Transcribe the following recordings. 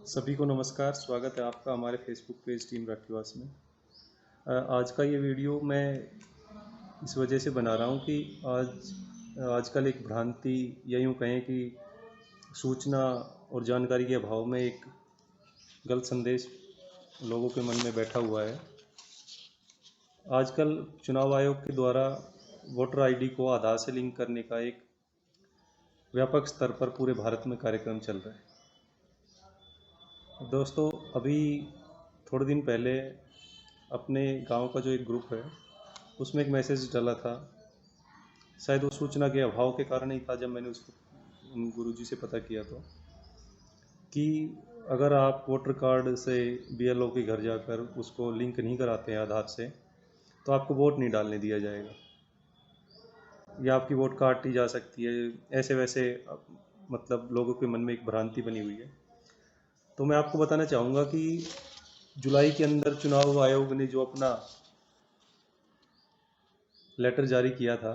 सभी को नमस्कार। स्वागत है आपका हमारे फेसबुक पेज टीम राखीवास में। आज का ये वीडियो मैं इस वजह से बना रहा हूँ कि आजकल एक भ्रांति या यूँ कहें कि सूचना और जानकारी के अभाव में एक गलत संदेश लोगों के मन में बैठा हुआ है। आजकल चुनाव आयोग के द्वारा वोटर आईडी को आधार से लिंक करने का एक व्यापक स्तर पर पूरे भारत में कार्यक्रम चल रहा है। दोस्तों, अभी थोड़े दिन पहले अपने गांव का जो एक ग्रुप है उसमें एक मैसेज डाला था। शायद वो सूचना के अभाव के कारण ही था। जब मैंने उसको उन गुरुजी से पता किया तो कि अगर आप वोटर कार्ड से बीएलओ के घर जाकर उसको लिंक नहीं कराते हैं आधार से, तो आपको वोट नहीं डालने दिया जाएगा या आपकी वोट काटी जा सकती है। ऐसे वैसे मतलब लोगों के मन में एक भ्रांति बनी हुई है। तो मैं आपको बताना चाहूँगा कि जुलाई के अंदर चुनाव आयोग ने जो अपना लेटर जारी किया था,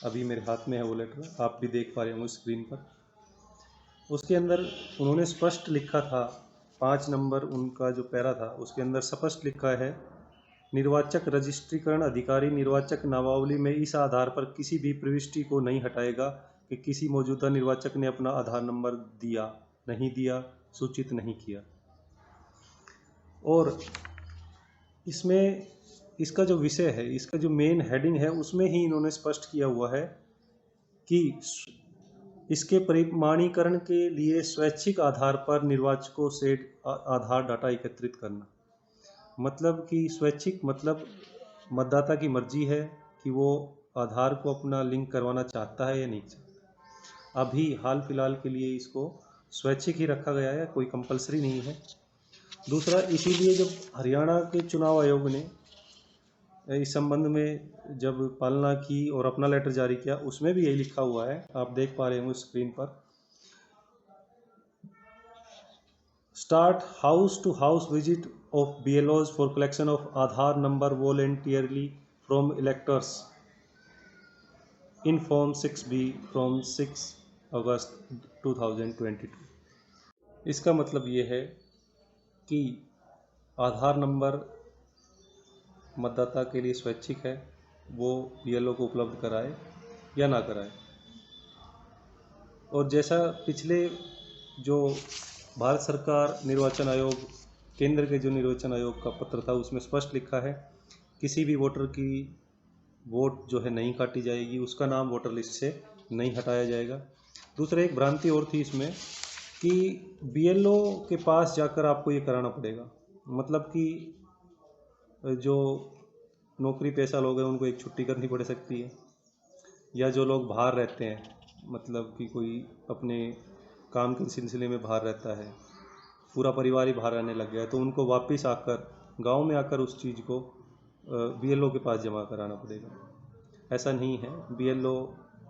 अभी मेरे हाथ में है वो लेटर, आप भी देख पा रहे होंगे स्क्रीन पर। उसके अंदर उन्होंने स्पष्ट लिखा था, 5 नंबर उनका जो पैरा था उसके अंदर स्पष्ट लिखा है, निर्वाचक रजिस्ट्रीकरण अधिकारी निर्वाचक नामावली में इस आधार पर किसी भी प्रविष्टि को नहीं हटाएगा कि किसी मौजूदा निर्वाचक ने अपना आधार नंबर दिया, नहीं दिया, सूचित नहीं किया। और इसमें इसका जो विषय है, इसका जो मेन हेडिंग है, उसमें ही इन्होंने स्पष्ट किया हुआ है कि इसके प्रमाणीकरण के लिए स्वैच्छिक आधार पर निर्वाचकों से आधार डाटा एकत्रित करना। मतलब कि स्वैच्छिक मतलब मतदाता की मर्जी है कि वो आधार को अपना लिंक करवाना चाहता है या नहीं चाहता। अभी हाल फिलहाल के लिए इसको स्वैच्छिक ही रखा गया है, कोई कंपलसरी नहीं है। दूसरा, इसीलिए जब हरियाणा के चुनाव आयोग ने इस संबंध में जब पालना की और अपना लेटर जारी किया, उसमें भी यही लिखा हुआ है, आप देख पा रहे होंगे स्क्रीन पर। Start house to house visit of BLOs for collection of Aadhaar number voluntarily from electors in form 6B from 6 August 2022। इसका मतलब ये है कि आधार नंबर मतदाता के लिए स्वैच्छिक है, वो BLO को उपलब्ध कराए या ना कराए। और जैसा पिछले जो भारत सरकार निर्वाचन आयोग, केंद्र के जो निर्वाचन आयोग का पत्र था, उसमें स्पष्ट लिखा है, किसी भी वोटर की वोट जो है नहीं काटी जाएगी, उसका नाम वोटर लिस्ट से नहीं हटाया जाएगा। दूसरा, एक भ्रांति और थी इसमें कि BLO के पास जाकर आपको ये कराना पड़ेगा। मतलब कि जो नौकरी पेशा लोग हैं उनको एक छुट्टी करनी पड़ सकती है, या जो लोग बाहर रहते हैं, मतलब कि कोई अपने काम के सिलसिले में बाहर रहता है, पूरा परिवार ही बाहर रहने लग गया है, तो उनको वापस आकर गांव में आकर उस चीज़ को BLO के पास जमा कराना पड़ेगा। ऐसा नहीं है, BLO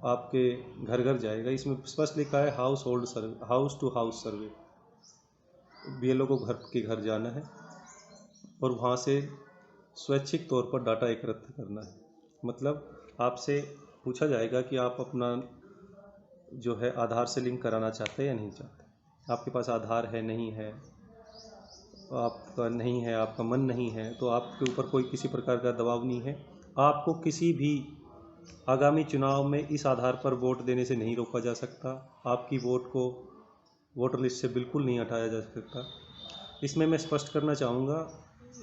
आपके घर घर जाएगा। इसमें स्पष्ट लिखा है household survey, house to house survey. BLO को घर के घर जाना है और वहाँ से स्वैच्छिक तौर पर डाटा एकत्र करना है। मतलब आपसे पूछा जाएगा कि आप अपना जो है आधार से लिंक कराना चाहते हैं या नहीं चाहते। आपके पास आधार है, नहीं है, आपका नहीं है, आपका मन नहीं है, तो आपके ऊपर कोई किसी प्रकार का दबाव नहीं है। आपको किसी भी आगामी चुनाव में इस आधार पर वोट देने से नहीं रोका जा सकता। आपकी वोट को वोटर लिस्ट से बिल्कुल नहीं हटाया जा सकता। इसमें मैं स्पष्ट करना चाहूँगा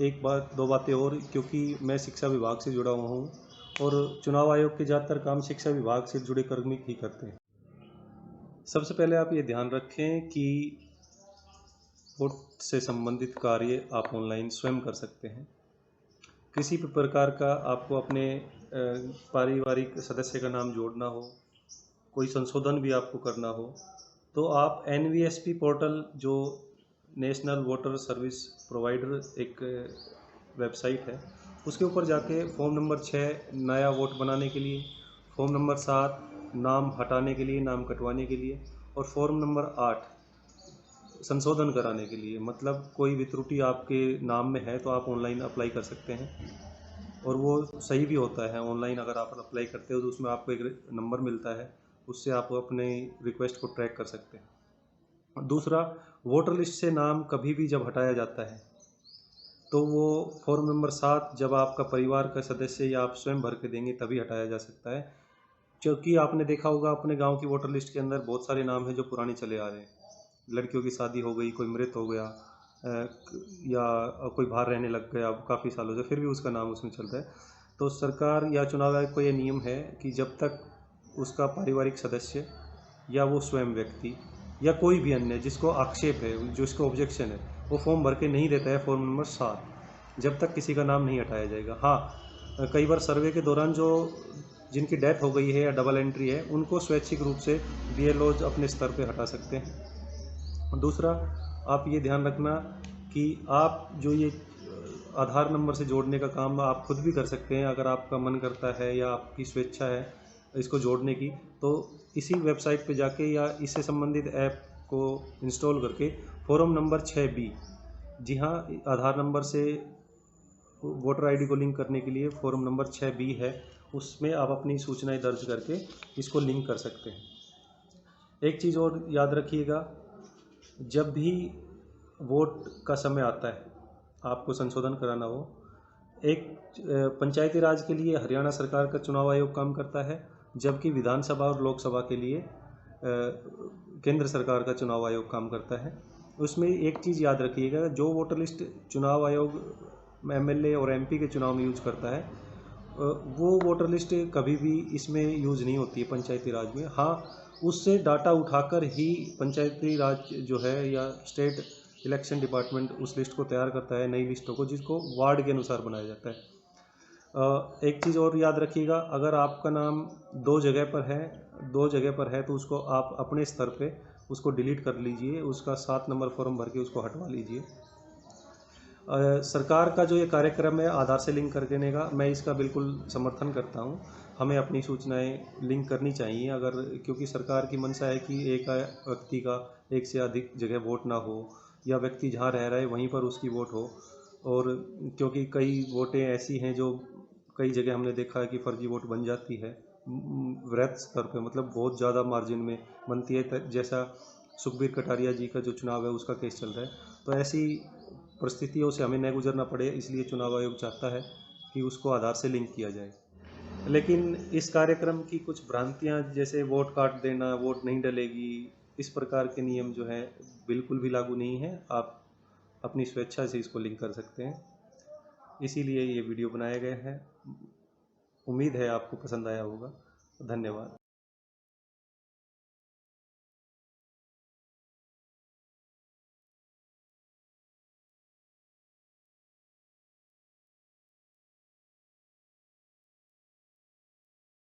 एक बात, दो बातें और, क्योंकि मैं शिक्षा विभाग से जुड़ा हुआ हूँ और चुनाव आयोग के ज़्यादातर काम शिक्षा विभाग से जुड़े कर्मी ही करते हैं। सबसे पहले आप ये ध्यान रखें कि वोट से संबंधित कार्य आप ऑनलाइन स्वयं कर सकते हैं। किसी भी प्रकार का आपको अपने पारिवारिक सदस्य का नाम जोड़ना हो, कोई संशोधन भी आपको करना हो, तो आप NVSP पोर्टल, जो नेशनल वोटर सर्विस प्रोवाइडर एक वेबसाइट है, उसके ऊपर जाके फॉर्म नंबर 6 नया वोट बनाने के लिए, फॉर्म नंबर 7 नाम हटाने के लिए, नाम कटवाने के लिए, और फॉर्म नंबर 8 संशोधन कराने के लिए, मतलब कोई भी त्रुटि आपके नाम में है तो आप ऑनलाइन अप्लाई कर सकते हैं और वो सही भी होता है। ऑनलाइन अगर आप अप्लाई करते हो तो उसमें आपको एक नंबर मिलता है, उससे आप अपने रिक्वेस्ट को ट्रैक कर सकते हैं। दूसरा, वोटर लिस्ट से नाम कभी भी जब हटाया जाता है तो वो फॉर्म नंबर 7 जब आपका परिवार का सदस्य या आप स्वयं भर के देंगे तभी हटाया जा सकता है। क्योंकि आपने देखा होगा अपने गांव की वोटर लिस्ट के अंदर बहुत सारे नाम हैं जो पुराने चले आ रहे हैं। लड़कियों की शादी हो गई, कोई मृत हो गया, या कोई बाहर रहने लग गया काफ़ी सालों से, फिर भी उसका नाम उसमें चल रहा है। तो सरकार या चुनाव आयोग को ये नियम है कि जब तक उसका पारिवारिक सदस्य या वो स्वयं व्यक्ति या कोई भी अन्य जिसको आक्षेप है, जो इसको ऑब्जेक्शन है, वो फॉर्म भर के नहीं देता है फॉर्म नंबर 7, जब तक किसी का नाम नहीं हटाया जाएगा। हाँ, कई बार सर्वे के दौरान जो जिनकी डेथ हो गई है या डबल एंट्री है उनको स्वैच्छिक रूप से बीएलओज अपने स्तर पे हटा सकते हैं। दूसरा, आप ये ध्यान रखना कि आप जो ये आधार नंबर से जोड़ने का काम आप खुद भी कर सकते हैं अगर आपका मन करता है या आपकी स्वेच्छा है इसको जोड़ने की, तो इसी वेबसाइट पे जाके या इससे संबंधित ऐप को इंस्टॉल करके फॉर्म नंबर 6B, जी हाँ, आधार नंबर से वोटर आईडी को लिंक करने के लिए फॉर्म नंबर 6B है, उसमें आप अपनी सूचनाएं दर्ज करके इसको लिंक कर सकते हैं। एक चीज़ और याद रखिएगा, जब भी वोट का समय आता है आपको संशोधन कराना हो, एक पंचायती राज के लिए हरियाणा सरकार का चुनाव आयोग काम करता है, जबकि विधानसभा और लोकसभा के लिए केंद्र सरकार का चुनाव आयोग काम करता है। उसमें एक चीज़ याद रखिएगा, जो वोटर लिस्ट चुनाव आयोग एमएलए और एमपी के चुनाव में यूज करता है वो वोटर लिस्ट कभी भी इसमें यूज़ नहीं होती है पंचायती राज में। हाँ, उससे डाटा उठाकर ही पंचायती राज जो है या स्टेट इलेक्शन डिपार्टमेंट उस लिस्ट को तैयार करता है, नई लिस्टों को, जिसको वार्ड के अनुसार बनाया जाता है। एक चीज़ और याद रखिएगा, अगर आपका नाम दो जगह पर है तो उसको आप अपने स्तर पे उसको डिलीट कर लीजिए, उसका 7 नंबर फॉर्म भर के उसको हटवा लीजिए। सरकार का जो ये कार्यक्रम है आधार से लिंक कर देने का, मैं इसका बिल्कुल समर्थन करता हूँ। हमें अपनी सूचनाएं लिंक करनी चाहिए, अगर क्योंकि सरकार की मंशा है कि एक व्यक्ति का एक से अधिक जगह वोट ना हो, या व्यक्ति जहाँ रह रहा है वहीं पर उसकी वोट हो। और क्योंकि कई वोटें ऐसी हैं जो कई जगह हमने देखा है कि फर्जी वोट बन जाती है, वृहद स्तर पे, मतलब बहुत ज़्यादा मार्जिन में बनती है, जैसा सुखबीर कटारिया जी का जो चुनाव है उसका केस चल रहा है। तो ऐसी परिस्थितियों से हमें न गुजरना पड़े, इसलिए चुनाव आयोग चाहता है कि उसको आधार से लिंक किया जाए। लेकिन इस कार्यक्रम की कुछ भ्रांतियां, जैसे वोट काट देना, वोट नहीं डलेगी, इस प्रकार के नियम जो हैं बिल्कुल भी लागू नहीं है। आप अपनी स्वेच्छा से इसको लिंक कर सकते हैं, इसीलिए ये वीडियो बनाया गया है। उम्मीद है आपको पसंद आया होगा। धन्यवाद।